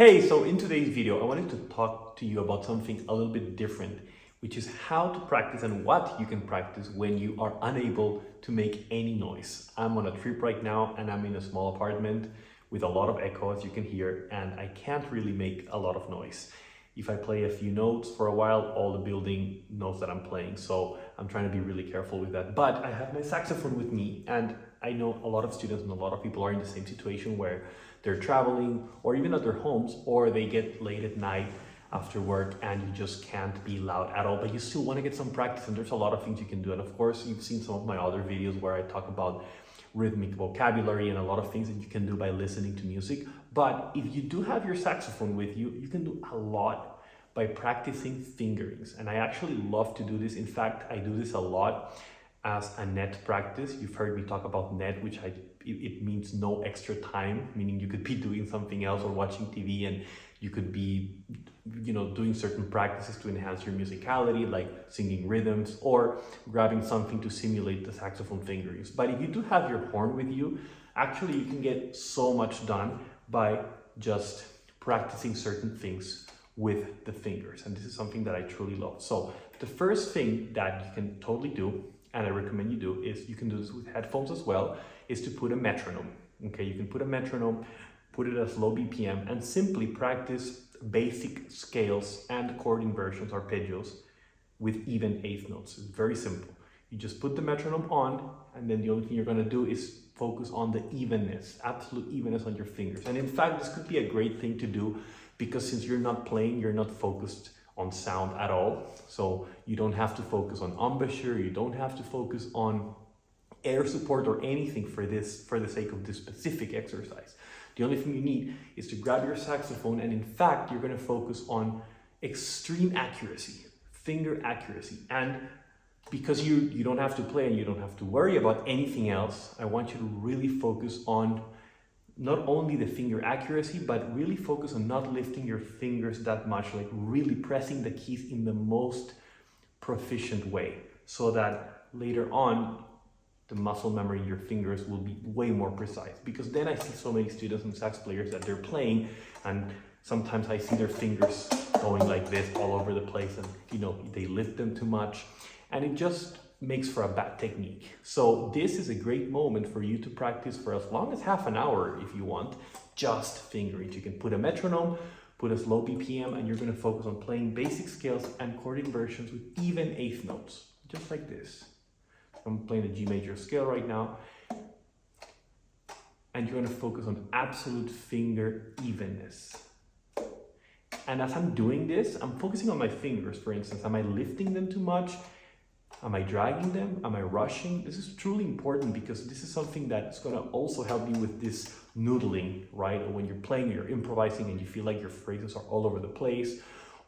Hey, so in today's video, I wanted to talk to you about something a little bit different, which is how to practice and what you can practice when you are unable to make any noise. I'm on a trip right now and I'm in a small apartment with a lot of echo, as you can hear, and I can't really make a lot of noise. If I play a few notes for a while, all the building knows that I'm playing, so I'm trying to be really careful with that. But I have my saxophone with me, and I know a lot of students and a lot of people are in the same situation where they're traveling or even at their homes, or they get late at night after work and you just can't be loud at all, but you still want to get some practice, and there's a lot of things you can do. And of course, you've seen some of my other videos where I talk about rhythmic vocabulary and a lot of things that you can do by listening to music. But if you do have your saxophone with you, you can do a lot by practicing fingerings. And I actually love to do this. In fact, I do this a lot as a net practice. You've heard me talk about net, which it means no extra time, meaning you could be doing something else or watching TV, and you could be, doing certain practices to enhance your musicality, like singing rhythms or grabbing something to simulate the saxophone fingerings. But if you do have your horn with you, actually you can get so much done by just practicing certain things with the fingers. And this is something that I truly love. So the first thing that you can totally do, and I recommend you do, is you can do this with headphones as well, is to put a metronome. Okay, you can put a metronome, put it at low BPM, and simply practice basic scales and chord inversions, arpeggios, with even eighth notes. It's very simple. You just put the metronome on, and then the only thing you're going to do is focus on the evenness, absolute evenness on your fingers. And in fact, this could be a great thing to do because since you're not playing, you're not focused on sound at all. So you don't have to focus on embouchure, you don't have to focus on air support or anything for the sake of this specific exercise. The only thing you need is to grab your saxophone, and in fact, you're going to focus on extreme accuracy, finger accuracy. And because you don't have to play and you don't have to worry about anything else, I want you to really focus on not only the finger accuracy, but really focus on not lifting your fingers that much, like really pressing the keys in the most proficient way, so that later on, the muscle memory in your fingers will be way more precise. Because then I see so many students and sax players that they're playing, and sometimes I see their fingers going like this all over the place, and they lift them too much, and it just makes for a bad technique. So this is a great moment for you to practice for as long as half an hour if you want, just fingering. You can put a metronome, put a slow BPM, and you're going to focus on playing basic scales and chord inversions with even eighth notes, just like this. I'm playing the G major scale right now, and you're going to focus on absolute finger evenness. And as I'm doing this, I'm focusing on my fingers. For instance, am I lifting them too much? Am I dragging them? Am I rushing? This is truly important because this is something that's going to also help you with this noodling, right? When you're playing, you're improvising and you feel like your phrases are all over the place,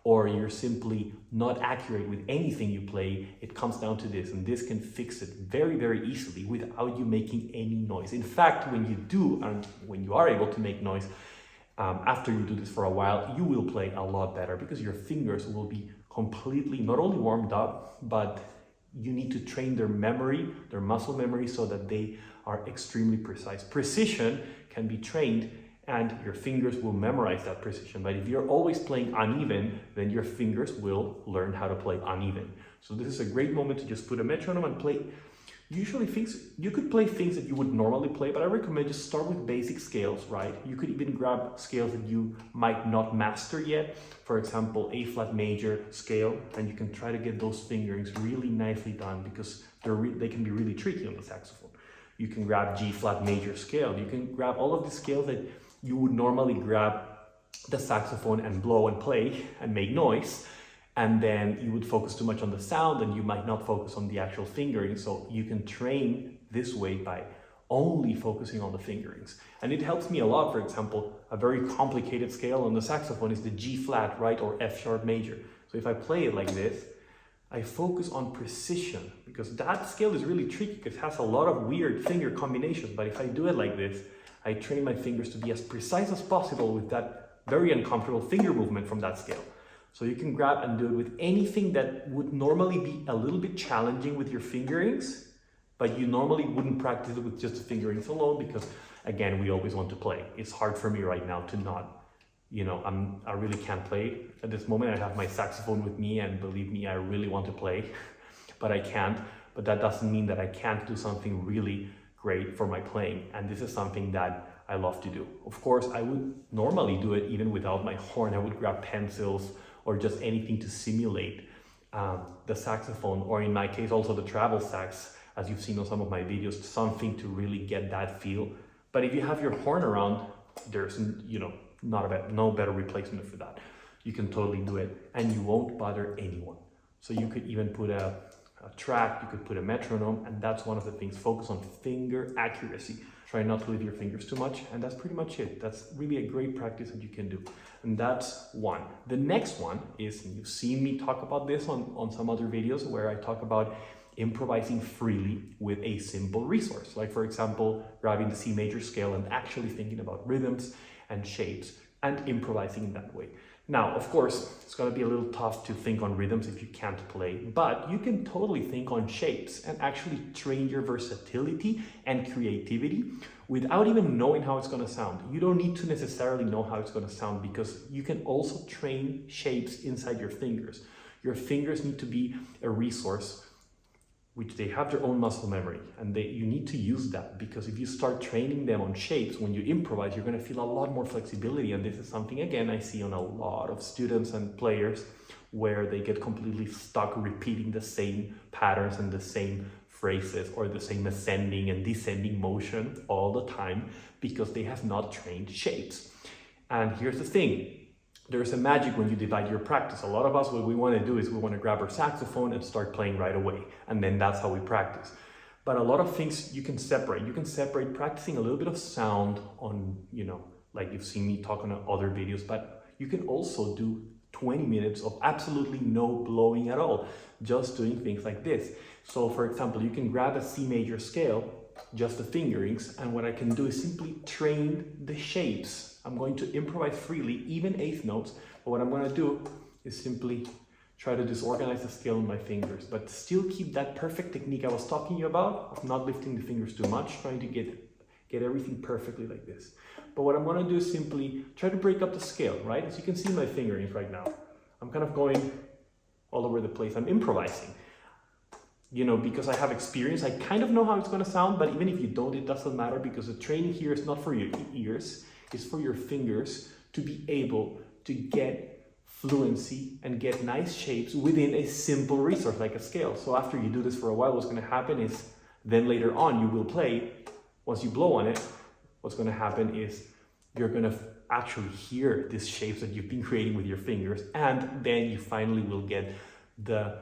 or you're simply not accurate with anything you play. It comes down to this, and this can fix it very, very easily without you making any noise. In fact, when you do, and when you are able to make noise, after you do this for a while, you will play a lot better because your fingers will be completely not only warmed up, but you need to train their memory, their muscle memory, so that they are extremely precise. Precision can be trained, and your fingers will memorize that precision. But if you're always playing uneven, then your fingers will learn how to play uneven. So this is a great moment to just put a metronome and play. Usually you could play things that you would normally play, but I recommend just start with basic scales, right? You could even grab scales that you might not master yet. For example, A flat major scale, and you can try to get those fingerings really nicely done because they can be really tricky on the saxophone. You can grab G flat major scale. You can grab all of the scales that you would normally grab the saxophone and blow and play and make noise, and then you would focus too much on the sound and you might not focus on the actual fingering. So you can train this way by only focusing on the fingerings. And it helps me a lot. For example, a very complicated scale on the saxophone is the G flat, right, or F sharp major. So if I play it like this, I focus on precision because that scale is really tricky because it has a lot of weird finger combinations. But if I do it like this, I train my fingers to be as precise as possible with that very uncomfortable finger movement from that scale. So you can grab and do it with anything that would normally be a little bit challenging with your fingerings, but you normally wouldn't practice it with just the fingerings alone because, again, we always want to play. It's hard for me right now to not I really can't play at this moment. I have my saxophone with me, and believe me, I really want to play, but I can't. But that doesn't mean that I can't do something really great for my playing. And this is something that I love to do. Of course, I would normally do it even without my horn. I would grab pencils or just anything to simulate the saxophone, or in my case, also the travel sax, as you've seen on some of my videos, something to really get that feel. But if you have your horn around, there's, no better replacement for that. You can totally do it, and you won't bother anyone. So you could even put a track, you could put a metronome, and that's one of the things. Focus on finger accuracy. Try not to leave your fingers too much, and that's pretty much it. That's really a great practice that you can do. And that's one. The next one is, and you've seen me talk about this on some other videos where I talk about improvising freely with a simple resource. Like, for example, grabbing the C major scale and actually thinking about rhythms and shapes and improvising in that way. Now, of course, it's going to be a little tough to think on rhythms if you can't play, but you can totally think on shapes and actually train your versatility and creativity without even knowing how it's going to sound. You don't need to necessarily know how it's going to sound, because you can also train shapes inside your fingers. Your fingers need to be a resource which they have their own muscle memory, and you need to use that, because if you start training them on shapes, when you improvise, you're going to feel a lot more flexibility. And this is something, again, I see on a lot of students and players, where they get completely stuck repeating the same patterns and the same phrases or the same ascending and descending motion all the time, because they have not trained shapes. And here's the thing. There's a magic when you divide your practice. A lot of us, what we want to do is we want to grab our saxophone and start playing right away. And then that's how we practice. But a lot of things you can separate. You can separate practicing a little bit of sound on, like you've seen me talk on other videos, but you can also do 20 minutes of absolutely no blowing at all, just doing things like this. So for example, you can grab a C major scale, just the fingerings, and what I can do is simply train the shapes. I'm going to improvise freely, even eighth notes, but what I'm going to do is simply try to disorganize the scale in my fingers, but still keep that perfect technique I was talking to you about, of not lifting the fingers too much, trying to get everything perfectly like this. But what I'm going to do is simply try to break up the scale, right? As you can see my fingerings right now, I'm kind of going all over the place. I'm improvising. Because I have experience, I kind of know how it's going to sound, but even if you don't, it doesn't matter, because the training here is not for your ears, it's for your fingers to be able to get fluency and get nice shapes within a simple resource like a scale. So after you do this for a while, what's going to happen is then later on you will play. Once you blow on it, what's going to happen is you're going to actually hear these shapes that you've been creating with your fingers, and then you finally will get the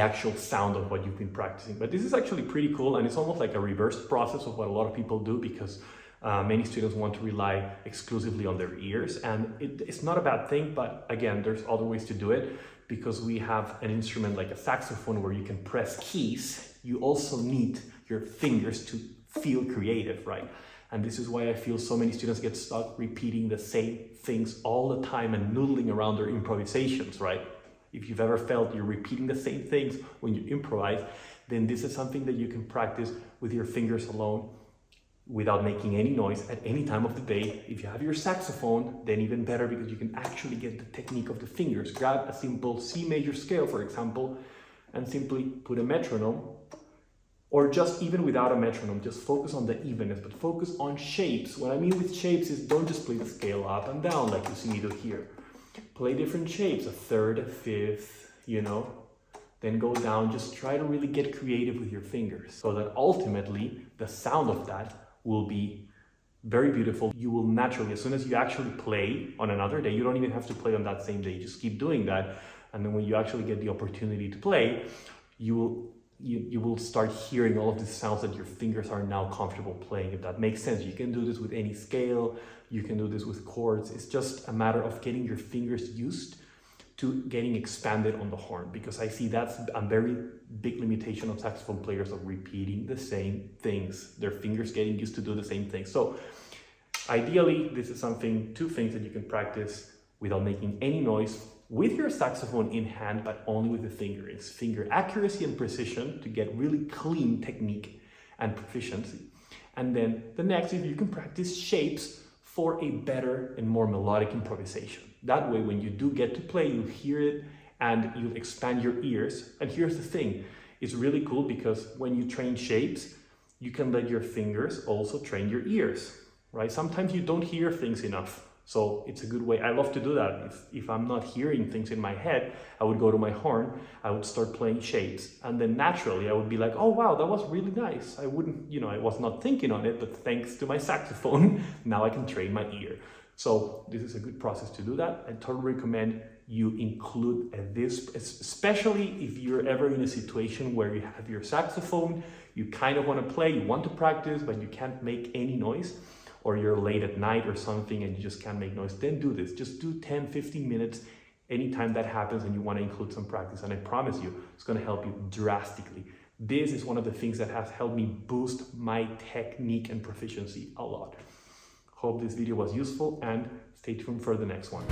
actual sound of what you've been practicing. But this is actually pretty cool, and it's almost like a reverse process of what a lot of people do, because many students want to rely exclusively on their ears, and it's not a bad thing, but again, there's other ways to do it. Because we have an instrument like a saxophone where you can press keys, you also need your fingers to feel creative, right? And this is why I feel so many students get stuck repeating the same things all the time and noodling around their improvisations, right? If you've ever felt you're repeating the same things when you improvise, then this is something that you can practice with your fingers alone, without making any noise at any time of the day. If you have your saxophone, then even better, because you can actually get the technique of the fingers. Grab a simple C major scale, for example, and simply put a metronome, or just even without a metronome, just focus on the evenness, but focus on shapes. What I mean with shapes is don't just play the scale up and down like you see me do here. Play different shapes, a third, a fifth, then go down. Just try to really get creative with your fingers, so that ultimately the sound of that will be very beautiful. You will naturally, as soon as you actually play on another day, you don't even have to play on that same day, just keep doing that. And then when you actually get the opportunity to play, you will start hearing all of the sounds that your fingers are now comfortable playing, if that makes sense. You can do this with any scale, you can do this with chords. It's just a matter of getting your fingers used to getting expanded on the horn, because I see that's a very big limitation of saxophone players, of repeating the same things, their fingers getting used to do the same thing. So ideally, this is two things that you can practice without making any noise, with your saxophone in hand, but only with the fingerings. Finger accuracy and precision to get really clean technique and proficiency. And then the next is you can practice shapes for a better and more melodic improvisation. That way, when you do get to play, you hear it and you expand your ears. And here's the thing, it's really cool because when you train shapes, you can let your fingers also train your ears, right? Sometimes you don't hear things enough. So it's a good way. I love to do that. If I'm not hearing things in my head, I would go to my horn, I would start playing shapes. And then naturally I would be like, oh wow, that was really nice. I wouldn't, I was not thinking on it, but thanks to my saxophone, now I can train my ear. So this is a good process to do that. I totally recommend you include this, especially if you're ever in a situation where you have your saxophone, you kind of want to play, you want to practice, but you can't make any noise, or you're late at night or something and you just can't make noise, then do this. Just do 10, 15 minutes anytime that happens and you want to include some practice. And I promise you, it's going to help you drastically. This is one of the things that has helped me boost my technique and proficiency a lot. Hope this video was useful and stay tuned for the next one.